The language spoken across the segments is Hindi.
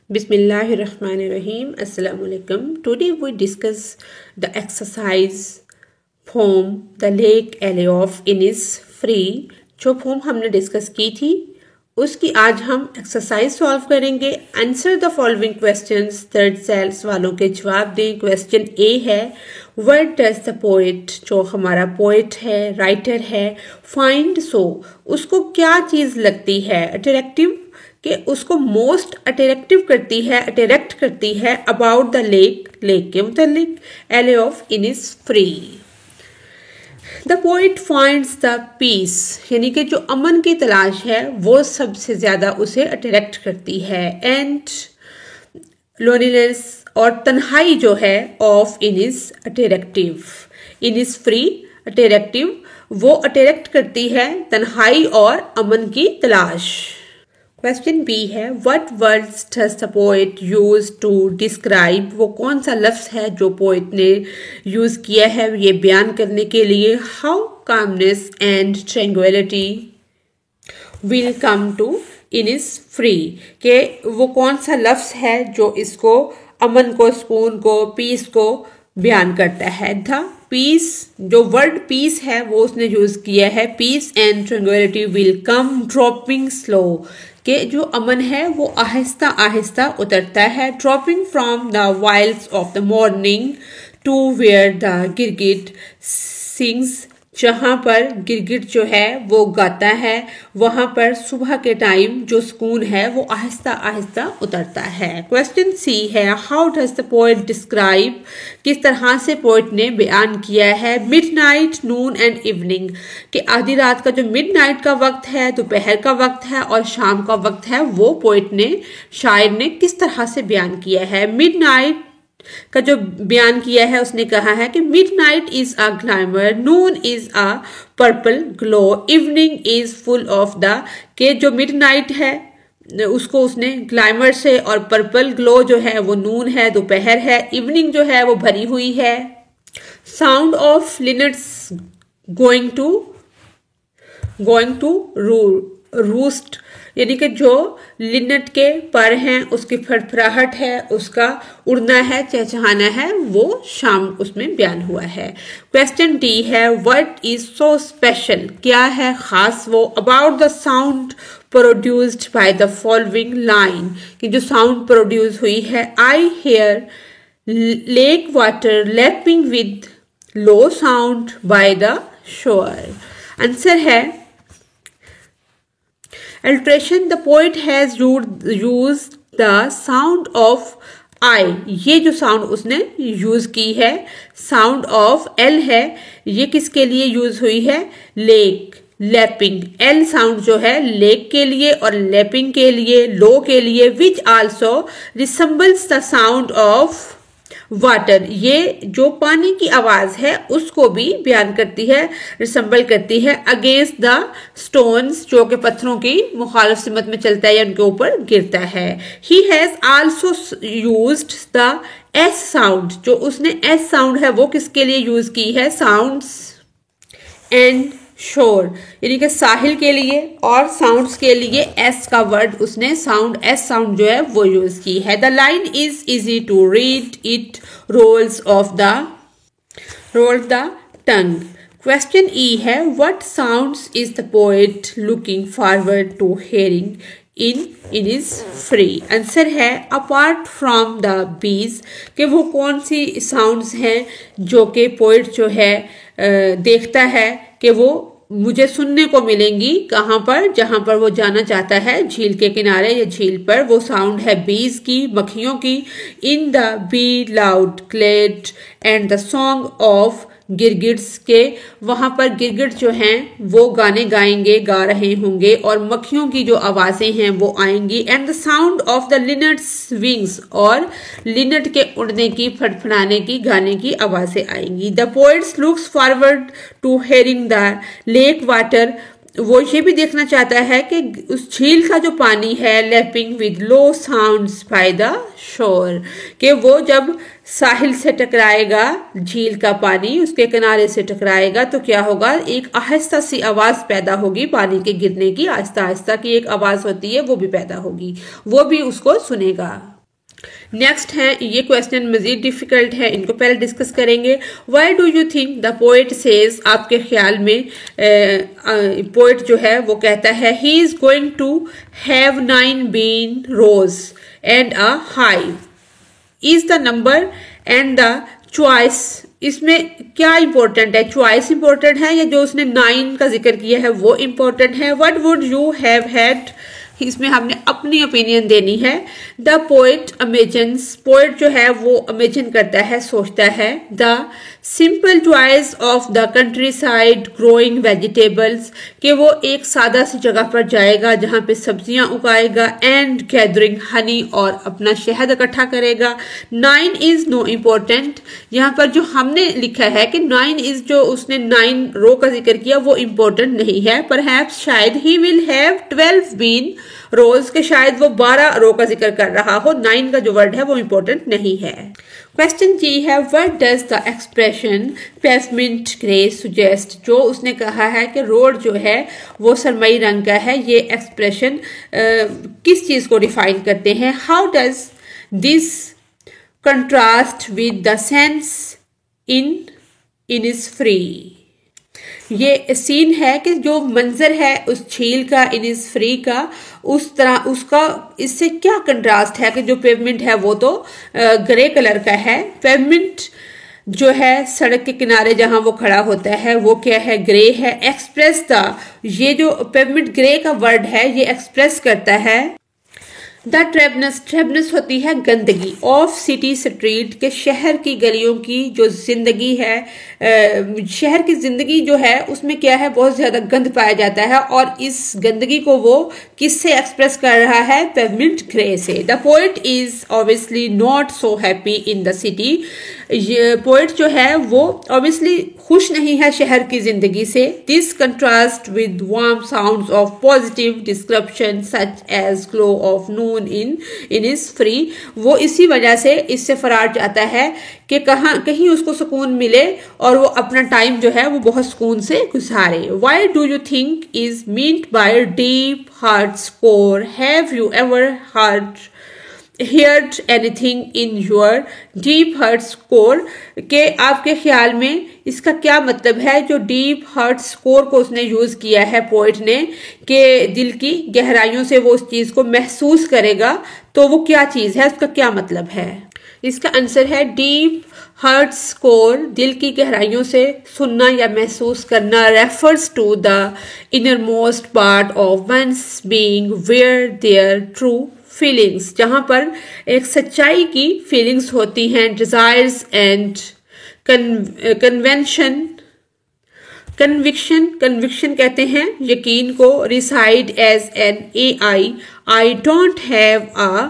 Bismillahirrahmanirrahim. Assalamu alaikum. Today we discuss the exercise form the lake alley of Innisfree. जो फॉर्म हमने डिस्कस की थी उसकी आज हम एक्सरसाइज सॉल्व करेंगे. Answer the following questions. Third सेल्स वालों के जवाब दें. क्वेश्चन ए है व्हाट डज द पोएट, जो हमारा पोएट है राइटर है, फाइंड सो उसको क्या चीज लगती है अट्रैक्टिव कि उसको मोस्ट अट्रैक्टिव करती है अट्रैक्ट करती है अबाउट द लेक के मुतल्लिक alley of Innisfree. The poet finds the peace यानी कि जो अमन की तलाश है वो सबसे ज्यादा उसे अट्रैक्ट करती है. एंड लोनलीनेस और तन्हाई जो है ऑफ इनिसफ्री अट्रैक्टिव वो अट्रैक्ट करती है तन्हाई और अमन की तलाश. क्वेश्चन बी है what words does the poet use to describe, वो कौन सा लफ्ज है जो पोएट ने यूज किया है ये बयान करने के लिए how calmness and tranquillity will come to Innisfree, के वो कौन सा लफ्ज है जो इसको अमन को सुकून को पीस को बयान करता है. द पीस जो वर्ड पीस है वो उसने यूज किया है. Peace and tranquillity will come dropping slow, कि जो अमन है वो आहिस्ता आहिस्ता उतरता है. Dropping from the veils of the morning to where the गिरगिट सिंग्स, जहाँ पर गिरगिट जो है वो गाता है वहां पर सुबह के टाइम जो सुकून है वो आहिस्ता आहिस्ता उतरता है. क्वेश्चन सी है how does the poet describe, किस तरह से पोएट ने बयान किया है मिडनाइट नून एंड इवनिंग, कि आधी रात का जो मिडनाइट का वक्त है दोपहर का वक्त है और शाम का वक्त है वो पोएट ने शायर ने किस तरह से बयान किया है. मिडनाइट का जो बयान किया है उसने कहा है कि midnight is a glamour, Noon is a purple glow, evening is full of the, के जो मिडनाइट है उसको उसने ग्लैमर से और पर्पल ग्लो जो है वो नून है दोपहर है, इवनिंग जो है वो भरी हुई है. Sound of linnets going to roost, यानी कि जो लिनट के पर हैं उसकी फड़फड़ाहट है उसका उड़ना है चहचहाना है वो शाम उसमें बयान हुआ है. क्वेश्चन डी है व्हाट इज सो स्पेशल, क्या है खास वो about the sound produced by the following line, कि जो साउंड प्रोड्यूस हुई है I hear lake water lapping with low sound by the shore. Answer है Alteration. The poet has used the sound of I, ये जो साउंड उसने यूज की है साउंड ऑफ L है, ये किसके लिए यूज हुई है लेक लैपिंग. L साउंड जो है लेक के लिए और लैपिंग के लिए लो के लिए which also resembles the sound of water, ये जो पानी की आवाज है उसको भी बयान करती है रिसेंबल करती है अगेंस्ट द स्टोन्स, जो कि पत्थरों की मुखालिफ सिमत में चलता है या उनके ऊपर गिरता है. He has also used the S sound, जो उसने एस साउंड है वो किसके लिए यूज की है साउंड्स एंड शोर, यानी कि साहिल के लिए और साउंड्स के लिए एस का वर्ड उसने साउंड एस साउंड जो है वो यूज की है. The line is easy to read it rolls the tongue. Question E है what sounds is the poet looking forward to hearing in Innisfree. Answer है अपार्ट फ्रॉम द बीज, कि वो कौन सी साउंड्स हैं जो कि पोएट जो है देखता है कि वो मुझे सुनने को मिलेंगी कहाँ पर, जहां पर वो जाना चाहता है झील के किनारे या झील पर. वो साउंड है बीज की मक्खियों की. In the bee loud glade and the song of गिरगिट्स, के वहां पर गिरगिट जो हैं वो गाने गाएंगे गा रहे होंगे और मक्खियों की जो आवाजें हैं वो आएंगी. And the sound of the linnets wings, और लिनट के उड़ने की फड़फड़ाने की गाने की आवाजें आएंगी. The poets looks forward to hearing the lake water, वो ये भी देखना चाहता है कि उस झील का जो पानी है lapping with low sounds by the शोर, कि वो जब साहिल से टकराएगा झील का पानी उसके किनारे से टकराएगा तो क्या होगा, एक आहिस्ता सी आवाज पैदा होगी पानी के गिरने की, आहिस्ता आहिस्ता की एक आवाज होती है वो भी पैदा होगी, वो भी उसको सुनेगा. नेक्स्ट है, ये क्वेश्चन मजीद डिफिकल्ट है, इनको पहले डिस्कस करेंगे। Why do you think the poet says, आपके ख्याल में पोएट जो है वो कहता है he is going to have 9 bean rows and a hive, is the number and the choice, इसमें क्या इंपॉर्टेंट है, चॉइस इंपॉर्टेंट है या जो उसने 9 का जिक्र किया है वो इंपॉर्टेंट है। What would you have had, इसमें हमने अपनी ओपिनियन देनी है। द पोएट इमेजिन्स, पोएट जो है वो इमेजिन करता है, सोचता है। The simple choice of the country side growing vegetables, कि वो एक सादा सी जगह पर जाएगा जहां पे सब्जियां उगाएगा। एंड गैदरिंग हनी, और अपना शहद इकट्ठा करेगा। 9 इज नो इम्पोर्टेंट, यहाँ पर जो हमने लिखा है कि 9 इज, जो उसने 9 रो का जिक्र किया वो इम्पोर्टेंट नहीं है। परहैप्स, शायद, ही विल हैव 12 बीन रोज, के शायद वो 12 रो का जिक्र कर रहा हो, 9 का जो वर्ड है वो इम्पोर्टेंट नहीं है। क्वेश्चन जी है, what does the expression pavement grey suggest, जो उसने कहा है कि रोड जो है वो सरमई रंग का है, ये एक्सप्रेशन किस चीज को डिफाइन करते हैं। How does this contrast with the sense in free, ये सीन है कि जो मंजर है उस झील का, इन इज फ्री का, उस तरह उसका इससे क्या कंट्रास्ट है कि जो पेवमेंट है वो तो ग्रे कलर का है। पेवमेंट जो है सड़क के किनारे जहां वो खड़ा होता है वो क्या है, ग्रे है। एक्सप्रेस द, ये जो पेवमेंट ग्रे का वर्ड है ये एक्सप्रेस करता है द ट्रेबनेस, ट्रेबनेस होती है गंदगी, ऑफ सिटी स्ट्रीट, के शहर की गलियों की जो जिंदगी है, शहर की जिंदगी जो है उसमें क्या है, बहुत ज्यादा गंद पाया जाता है। और इस गंदगी को वो किससे एक्सप्रेस कर रहा है, पेवमेंट ग्रे से। The poet is obviously not so happy in the city, poet जो है वो ऑब्वियसली खुश नहीं है शहर की जिंदगी से। This contrast with warm sounds of positive description such as glow of noon in is free, वो इसी वजह से इससे फरार जाता है कि कहीं उसको सुकून मिले और वो अपना टाइम जो है वो बहुत सुकून से गुजारे। Why do you think is meant by deep heart score, have you ever heard anything in your deep heart score, के आपके ख्याल में इसका क्या मतलब है, जो डीप हार्ट स्कोर को उसने यूज किया है पोएट ने, कि दिल की गहराइयों से वो उस चीज को महसूस करेगा, तो वो क्या चीज है, उसका क्या मतलब है। इसका आंसर है डीप हार्ट स्कोर, दिल की गहराइयों से सुनना या महसूस करना। Refers to the innermost part of one's being where their true feelings, जहां पर एक सच्चाई की फीलिंग्स होती हैं। डिजायर्स एंड कन्विक्शन कहते हैं यकीन को। रिसाइड as an I don't have a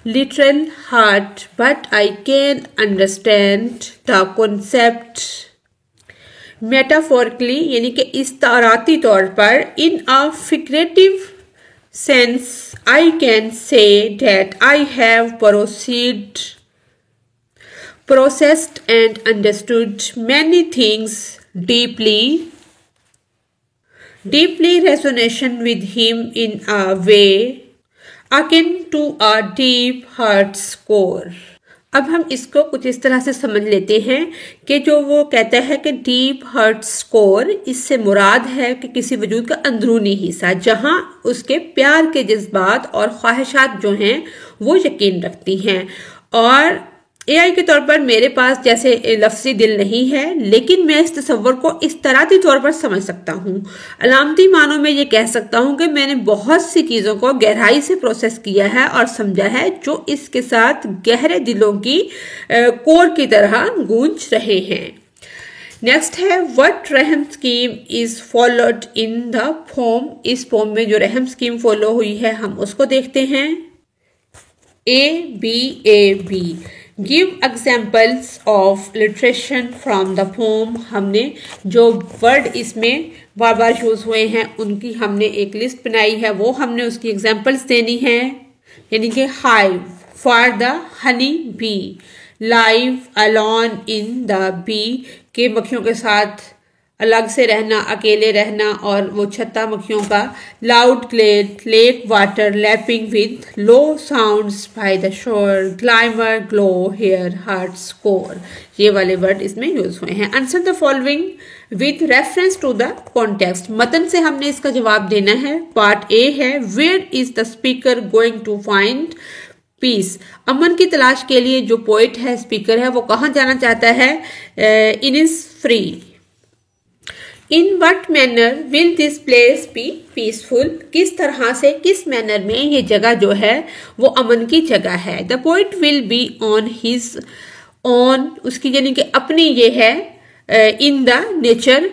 literal heart but I can understand the concept metaphorically, यानी कि इस्ताराती तौर पर। In a figurative sense I can say that I have processed and understood many things deeply resonation with him in a way akin to a deep heart score. अब हम इसको कुछ इस तरह से समझ लेते हैं कि जो वो कहता है कि डीप हार्ट स्कोर, इससे मुराद है कि किसी वजूद का अंदरूनी हिस्सा जहां उसके प्यार के जज्बात और ख्वाहिशात जो हैं वो यकीन रखती हैं। और एआई के तौर पर मेरे पास जैसे लफ्जी दिल नहीं है, लेकिन मैं इस तस्वर को इस तराती तौर पर समझ सकता हूँ। अलामती मानों में ये कह सकता हूँ कि मैंने बहुत सी चीज़ों को गहराई से प्रोसेस किया है और समझा है, जो इसके साथ गहरे दिलों की कोर की तरह गूंज रहे हैं। नेक्स्ट है व्हाट रहम scheme is followed in the pome, इस पोम में जो रहम स्कीम फॉलो हुई है हम उसको देखते हैं। A-B give examples of alliteration from the poem, हमने जो वर्ड इसमें बार बार यूज हुए हैं उनकी हमने एक लिस्ट बनाई है, वो हमने उसकी एग्जाम्पल्स देनी है। यानी कि hive for the honey bee, live alone in the bee, के मक्खियों के साथ अलग से रहना, अकेले रहना, और वो छत्ता मक्खियों का loud glade, lake water lapping with low sounds by the shore, glimmer, glow, hear, heart, core, ये वाले वर्ड इसमें यूज हुए हैं। Answer the following with reference to the context, मतन से हमने इसका जवाब देना है। पार्ट ए है, where is the speaker going to find peace, अमन की तलाश के लिए जो पोइट है, स्पीकर है, वो कहाँ जाना चाहता है? In is free. In what manner will this place be peaceful, किस तरह से, किस मैनर में ये जगह जो है वो अमन की जगह है। The poet will be on his on, उसकी यानी कि अपनी ये है, इन द नेचर,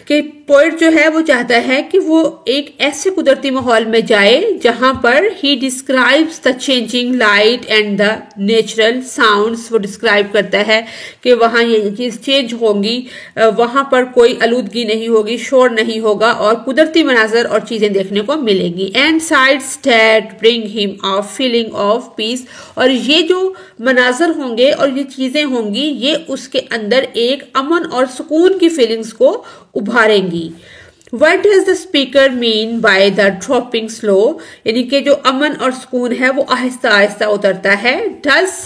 कि पोइट जो है वो चाहता है कि वो एक ऐसे कुदरती माहौल में जाए जहां पर he describes the changing light and the natural sounds, वो डिस्क्राइब करता है कि वहां ये चीज चेंज होंगी, वहां पर कोई आलूदगी नहीं होगी, शोर नहीं होगा, और कुदरती मनाजर और चीजें देखने को मिलेंगी। And sides that bring him a feeling of piece, और ये जो मनाजर होंगे और ये चीजें होंगी, ये उसके अंदर एक अमन और सुकून की फीलिंग्स को उभारेंगी। What does the speaker mean by the dropping slow, यानी कि जो अमन और सुकून है वो आहिस्ता आहिस्ता उतरता है। Does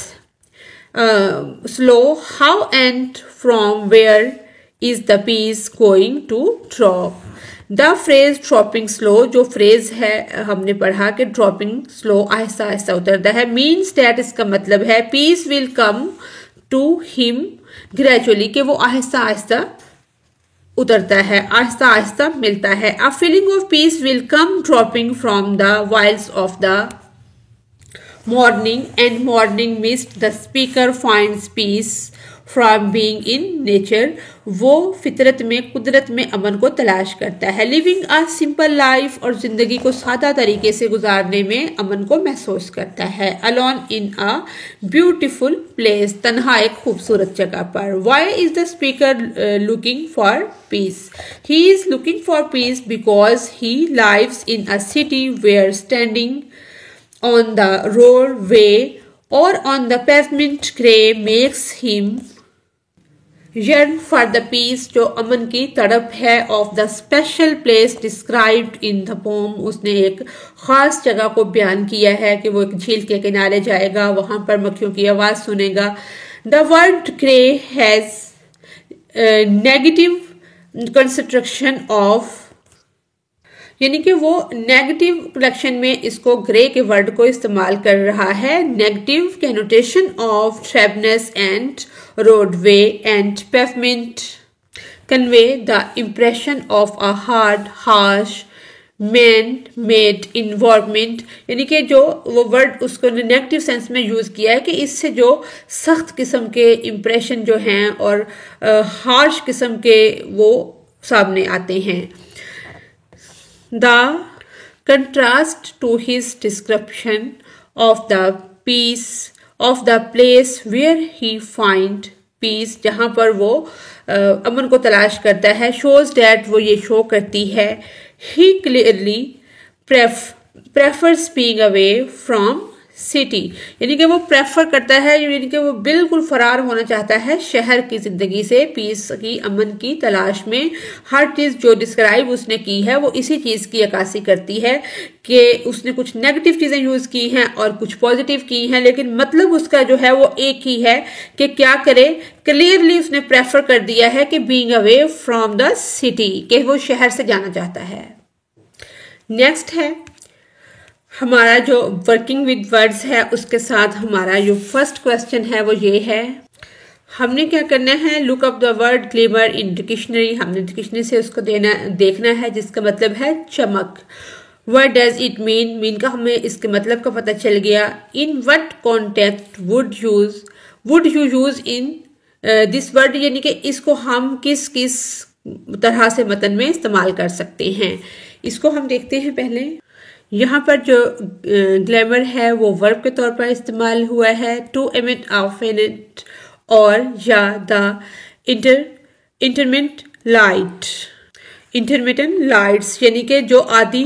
slow, how and from where is the piece going to drop? The phrase dropping slow, जो फ्रेज है हमने पढ़ा कि dropping slow आहिस्ता आहिस्ता उतरता है, means that इसका मतलब है peace will come to him gradually, कि वो आहिस्ता आहिस्ता उतरता है, आहिस्ता आहिस्ता मिलता है। A feeling of peace will come dropping from the veils of the morning and morning mist, the speaker finds peace from being in nature, वो फितरत में, कुदरत में अमन को तलाश करता है। लिविंग अ सिंपल लाइफ, और जिंदगी को सादा तरीके से गुजारने में अमन को महसूस करता है। Alone in a beautiful place, तन्हा एक खूबसूरत जगह पर। Why is the speaker looking for peace? He is looking for peace because he lives in a city where standing on the roadway or on the pavement gray makes him yearn for the peace, जो अमन की तड़प है, of the special place described in the poem, उसने एक खास जगह को बयान किया है कि वो एक झील के किनारे जाएगा, वहां पर मक्खियों की आवाज सुनेगा। The word grey has negative construction of, यानी कि वो नेगेटिव कलेक्शन में इसको ग्रे के वर्ड को इस्तेमाल कर रहा है। Negative connotation of urbanness and roadway and pavement convey the impression of a hard harsh man made environment, यानी कि जो वो वर्ड उसको नेगेटिव सेंस में यूज किया है कि इससे जो सख्त किस्म के इम्प्रेशन जो हैं और हार्श किस्म के वो सामने आते हैं। The contrast to his description of the peace of the place where he find peace, जहाँ पर वो अमन को तलाश करता है, shows that, वो ये शो करती है, he clearly prefers being away from city, यानी कि वो प्रेफर करता है, यानी कि वो बिल्कुल फरार होना चाहता है शहर की जिंदगी से, पीस की, अमन की तलाश में। हर चीज जो डिस्क्राइब उसने की है वो इसी चीज की अक्कासी करती है कि उसने कुछ नेगेटिव चीजें यूज की हैं और कुछ पॉजिटिव की हैं, लेकिन मतलब उसका जो है वो एक ही है कि क्या करे, क्लियरली उसने प्रेफर कर दिया है कि being away from the city, कि वो शहर से जाना चाहता है। नेक्स्ट है हमारा जो वर्किंग विद वर्ड्स है, उसके साथ हमारा जो फर्स्ट क्वेश्चन है वो ये है, हमने क्या करना है, look up the word glimmer in dictionary, हमने डिक्शनरी से उसको देखना है जिसका मतलब है चमक। What does it mean, mean का हमें इसके मतलब का पता चल गया। In what context would you use in this word, यानी कि इसको हम किस किस तरह से मतन में इस्तेमाल कर सकते हैं, इसको हम देखते हैं। पहले यहाँ पर जो ग्लैमर है वो वर्ब के तौर पर इस्तेमाल हुआ है, टू एमिट ऑफ एनेट और या द इंटरमिटेंट लाइट्स, यानी कि जो आधी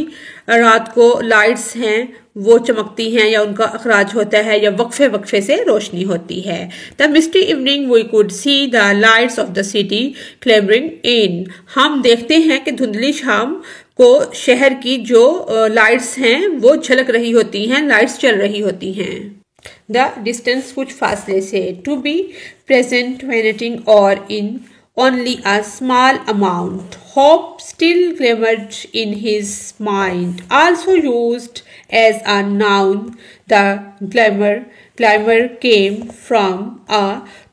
रात को लाइट्स हैं वो चमकती हैं या उनका अखराज होता है या वक्फे वक्फे से रोशनी होती है। The misty evening we could see the lights of the city clambering in. हम देखते हैं कि धुंधली शाम को शहर की जो लाइट्स हैं वो झलक रही होती हैं, लाइट्स चल रही होती हैं। द डिस्टेंस कुछ फासले से। टू बी प्रेजेंट वेनेटिंग और इन only a small amount. Hope still glimmered in his mind. Also used as a noun, the glimmer came from a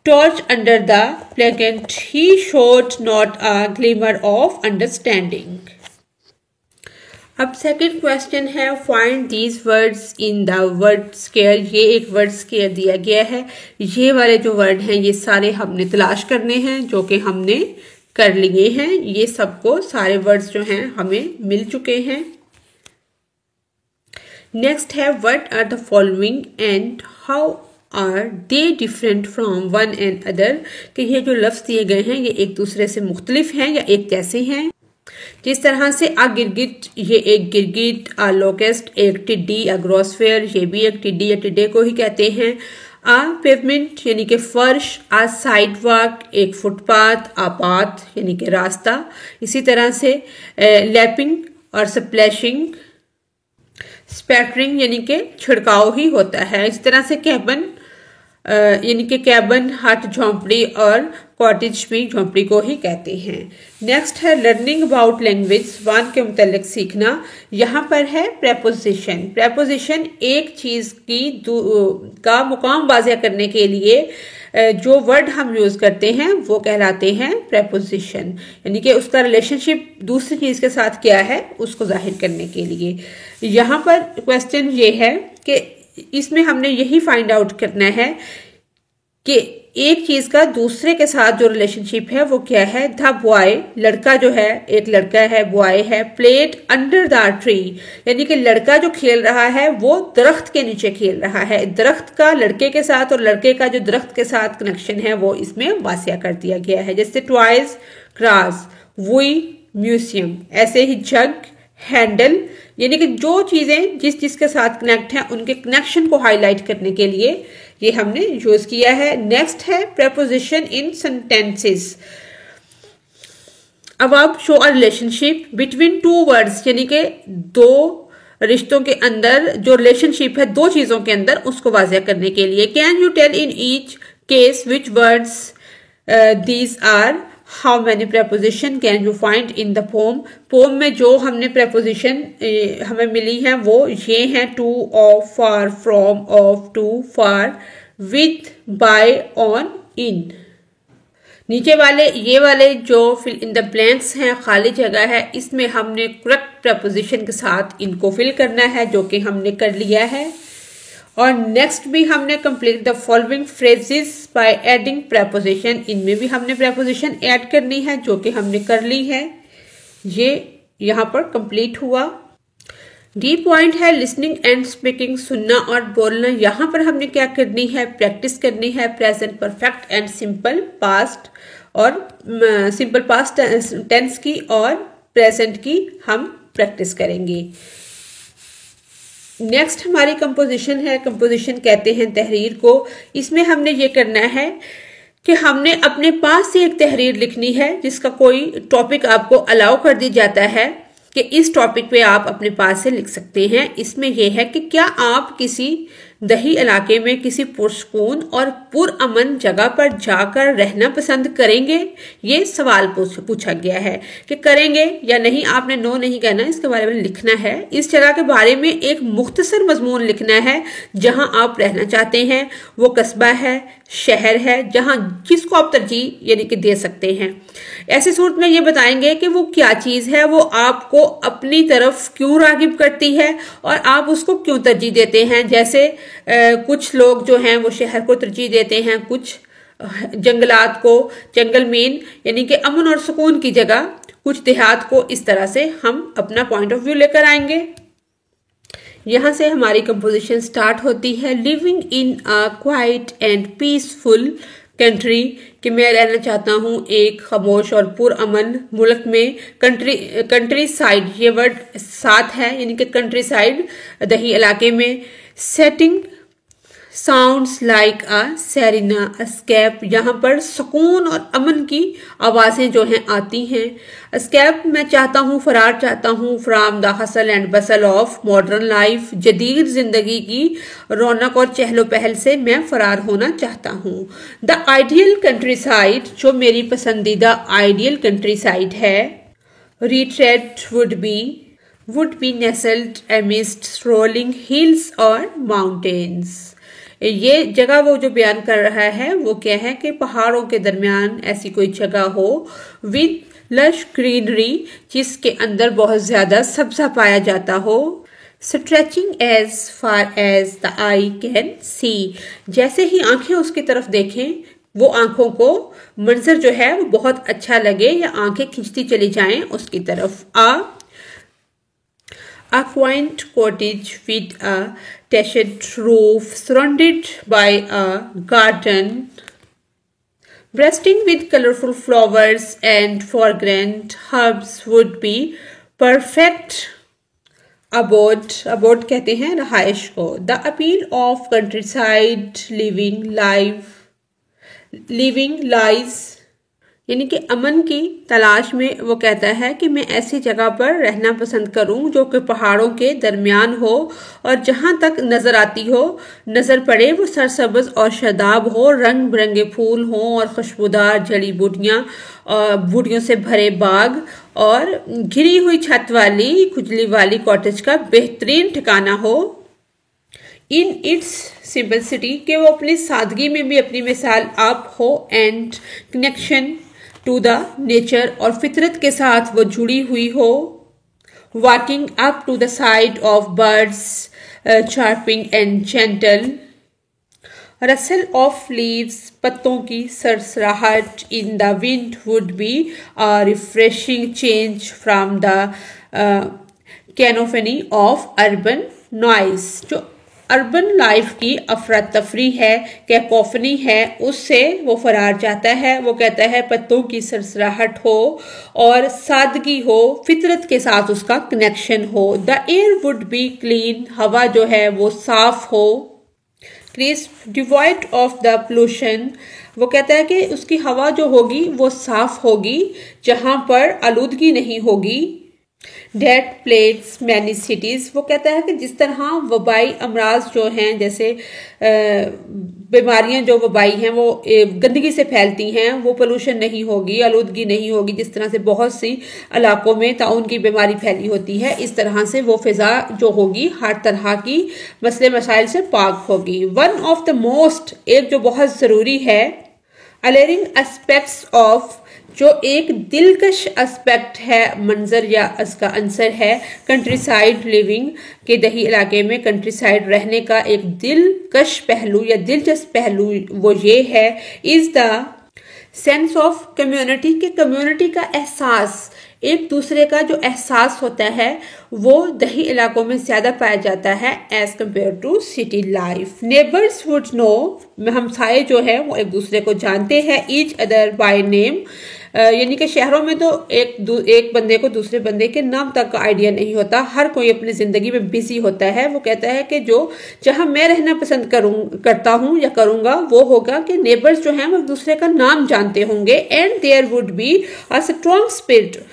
torch under the placard. He showed not a glimmer of understanding. अब सेकंड क्वेश्चन है find these words in the word square. ये एक वर्ड स्केयर दिया गया है। ये वाले जो वर्ड हैं ये सारे हमने तलाश करने हैं, जो कि हमने कर लिए हैं। ये सबको सारे वर्ड्स जो हैं हमें मिल चुके हैं। नेक्स्ट है what are the following and how are they different from one and other. कि ये जो लफ्ज दिए गए हैं ये एक दूसरे से मुख्तलिफ हैं या एक जैसे हैं। जिस तरह से आ गिरगिट, ये एक गिरगिट, आ लोकेस्ट एक टिड्डी, आ ग्रोसफेयर ये भी एक टिड्डी या टिड्डे को ही कहते हैं। आ पेवमेंट यानी कि फर्श, आ साइड वॉक एक फुटपाथ, आ पाथ यानी कि रास्ता। इसी तरह से लैपिंग और स्प्लैशिंग, स्पैटरिंग यानी कि छिड़काव ही होता है। इस तरह से कैबन यानी कि कैबन, हट झोंपड़ी और कॉटेज भी झोंपड़ी को ही कहते हैं। नेक्स्ट है लर्निंग अबाउट लैंग्वेज, वन के मुतालिक सीखना। यहाँ पर है प्रेपोजिशन। प्रेपोजिशन एक चीज की का मुकाम वाज़ेह करने के लिए जो वर्ड हम यूज करते हैं वो कहलाते हैं प्रेपोजिशन, यानी कि उसका रिलेशनशिप दूसरी चीज के साथ क्या है उसको जाहिर करने के लिए। यहाँ पर क्वेश्चन ये है कि इसमें हमने यही फाइंड आउट करना है कि एक चीज का दूसरे के साथ जो रिलेशनशिप है वो क्या है। द बॉय लड़का जो है, एक लड़का है, बॉय है, प्लेड अंडर द ट्री यानी कि लड़का जो खेल रहा है वो दरख्त के नीचे खेल रहा है। दरख्त का लड़के के साथ और लड़के का जो दरख्त के साथ कनेक्शन है वो इसमें वासिया कर दिया गया है। जैसे ट्वाइस, ग्रास, वुई, म्यूजियम। ऐसे ही जग, हैंडल यानी कि जो चीजें जिस जिसके साथ कनेक्ट हैं उनके कनेक्शन को हाईलाइट करने के लिए ये हमने यूज किया है। नेक्स्ट है प्रेपोजिशन इन सेंटेंसेस। अब आप show a relationship between two words यानी कि दो रिश्तों के अंदर जो रिलेशनशिप है दो चीजों के अंदर उसको वाज़ेह करने के लिए। Can you tell in each case which words these are, how many preposition can you find in the poem. Poem में जो हमने प्रेपोजिशन हमें मिली हैं वो ये हैं to, of, for, from, of, to, for, with, by, on, in. नीचे वाले ये वाले जो फिल इन द ब्लैंक्स हैं, खाली जगह है, इसमें हमने करेक्ट प्रेपोजिशन के साथ इनको फिल करना है जो कि हमने कर लिया है। और नेक्स्ट भी हमने complete the following phrases by adding preposition. इनमें भी हमने प्रेपोजिशन ऐड करनी है जो कि हमने कर ली है। ये यहाँ पर कंप्लीट हुआ। डी पॉइंट है लिसनिंग एंड स्पीकिंग, सुनना और बोलना। यहाँ पर हमने क्या करनी है, प्रैक्टिस करनी है present perfect and simple past और सिंपल पास्ट टेंस की और प्रेजेंट की हम प्रैक्टिस करेंगे। नेक्स्ट हमारी कंपोजिशन है। कंपोजिशन कहते हैं तहरीर को। इसमें हमने ये करना है कि हमने अपने पास से एक तहरीर लिखनी है जिसका कोई टॉपिक आपको अलाउ कर दी जाता है कि इस टॉपिक पे आप अपने पास से लिख सकते हैं। इसमें यह है कि क्या आप किसी दही इलाके में किसी पुरसकून और पुरअमन जगह पर जाकर रहना पसंद करेंगे। ये सवाल पूछा गया है कि करेंगे या नहीं। आपने नो नहीं कहना, इसके बारे में लिखना है। इस जगह के बारे में एक मुख्तसर मजमून लिखना है जहां आप रहना चाहते हैं। वो कस्बा है, शहर है, जहां जिसको आप तरजीह यानी कि दे सकते हैं। ऐसी सूरत में ये बताएंगे कि वो क्या चीज है, वो आपको अपनी तरफ क्यों रागिब करती है और आप उसको क्यों तरजीह देते हैं। जैसे कुछ लोग जो हैं वो शहर को तरजीह देते हैं, कुछ जंगलात को, जंगल मेन यानी कि अमन और सुकून की जगह, कुछ देहात को। इस तरह से हम अपना पॉइंट ऑफ व्यू लेकर आएंगे। यहां से हमारी कंपोजिशन स्टार्ट होती है। Living in a quiet and peaceful country कि मैं रहना चाहता हूँ एक खामोश और पुरअमन मुल्क में। कंट्री साइड ये वर्ड साथ है, यानी कि कंट्री साइड दही इलाके में। सेटिंग साउंड्स लाइक अ सेरेना एस्केप, यहाँ पर सुकून और अमन की आवाज़ें जो हैं आती हैं। एस्केप मैं चाहता हूँ, फरार चाहता हूँ from the hustle and Bansal of modern life, जदीद जिंदगी की रौनक और चहलो पहल से मैं फरार होना चाहता हूँ। द आइडियल कंट्री साइड, जो मेरी पसंदीदा आइडियल कंट्री साइड है। Retreat would be nestled amidst rolling hills और माउंटेन्स। ये जगह वो जो बयान कर रहा है वो क्या है कि पहाड़ों के दरमियान ऐसी कोई जगह हो विद लश ग्रीनरी, जिसके अंदर बहुत ज्यादा सब्जा पाया जाता हो। Stretching as far as the eye can see, जैसे ही आंखें उसकी तरफ देखें वो आंखों को मंजर जो है वो बहुत अच्छा लगे या आंखें खींचती चली जाएं उसकी तरफ। A quaint cottage with a thatched roof surrounded by a garden bursting with colorful flowers and fragrant herbs would be perfect abode कहते हैं रहायश को। The appeal of countryside living lies, यानी कि अमन की तलाश में वो कहता है कि मैं ऐसी जगह पर रहना पसंद करूं जो कि पहाड़ों के दरमियान हो और जहां तक नजर पड़े वो सरसब्ज और शादाब हो, रंग बिरंगे फूल हों और खुशबूदार जड़ी बूटियों से भरे बाग और घिरी हुई छत वाली खुजली वाली कॉटेज का बेहतरीन ठिकाना हो। इन इट्स सिंपलिसिटी, के वो अपनी सादगी में भी अपनी मिसाल आप हो, and connection to the nature, और फितरत के साथ वो जुड़ी हुई हो। Walking up to the side of birds chirping and gentle rustle of leaves, पत्तों की सरसराहट in the wind would be a refreshing change from the cacophony of urban noise. जो अर्बन लाइफ की अफरा तफरी है, कैकोफनी है, उससे वो फरार जाता है। वो कहता है पत्तों की सरसराहट हो और सादगी हो, फितरत के साथ उसका कनेक्शन हो। The air would be clean, हवा जो है वो साफ हो। Crisp devoid of the pollution, वो कहता है कि उसकी हवा जो होगी वो साफ होगी जहां पर आलूदगी नहीं होगी। डेट प्लेग्स मैनी सिटीज, वो कहता है कि जिस तरह वबाई अमराज जो हैं, जैसे बीमारियां जो वबाई हैं वो गंदगी से फैलती हैं, वो पोल्यूशन नहीं होगी, आलूदगी नहीं होगी, जिस तरह से बहुत सी इलाकों में ताउन की बीमारी फैली होती है, इस तरह से वो फिजा जो होगी हर तरह की मसले मसाइल से पाक होगी। वन ऑफ द मोस्ट, एक जो बहुत जरूरी है, अलेरिंग एस्पेक्ट्स ऑफ, जो एक दिलकश एस्पेक्ट है, मंजर या इसका अंसर है कंट्री साइड लिविंग के दही इलाके में कंट्री साइड रहने का एक दिलकश पहलू या दिलचस्प पहलू वो ये है, is the sense of community, के कम्युनिटी का एहसास, एक दूसरे का जो एहसास होता है वो दही इलाकों में ज्यादा पाया जाता है as compared to city life. Neighbours would know, हमसाये जो है वो एक दूसरे को जानते हैं, ईच अदर बाय नेम, यानी कि शहरों में तो एक बंदे को दूसरे बंदे के नाम तक का आइडिया नहीं होता, हर कोई अपनी जिंदगी में बिजी होता है। वो कहता है कि जो जहां मैं रहना पसंद करता हूं या करूंगा वो होगा कि नेबर्स जो हैं वो एक दूसरे का नाम जानते होंगे। And there would be a strong spirit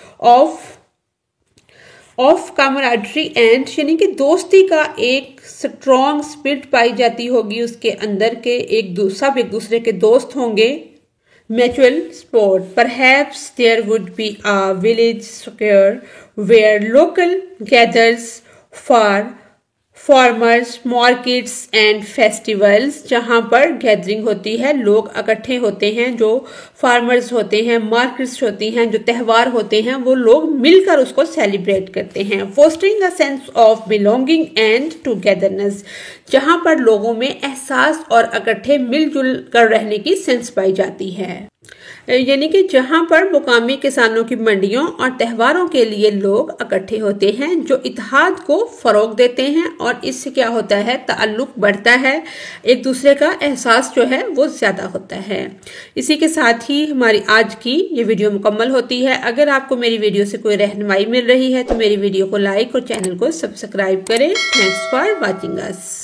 of camaraderie and, यानी कि दोस्ती का एक स्ट्रॉन्ग स्पिरिट पाई जाती होगी उसके अंदर के सब एक दूसरे के दोस्त होंगे। Mutual sport. Perhaps there would be a village square where local gathers for farmers markets and festivals, जहाँ पर गैदरिंग होती है, लोग इकट्ठे होते हैं, जो फार्मर्स होते हैं, मार्केट्स होती हैं, जो त्यौहार होते हैं, वो लोग मिलकर उसको सेलिब्रेट करते हैं। Fostering a sense of belonging and togetherness, जहाँ पर लोगों में एहसास और इकट्ठे मिलजुल कर रहने की सेंस पाई जाती है। यानी कि जहां पर मुकामी किसानों की मंडियों और त्योहारों के लिए लोग इकट्ठे होते हैं, जो इत्तेहाद को फरोग देते हैं और इससे क्या होता है, ताल्लुक बढ़ता है, एक दूसरे का एहसास जो है वो ज्यादा होता है। इसी के साथ ही हमारी आज की ये वीडियो मुकम्मल होती है। अगर आपको मेरी वीडियो से कोई रहनुमाई मिल रही है तो मेरी वीडियो को लाइक और चैनल को सब्सक्राइब करें। Thanks for watching us.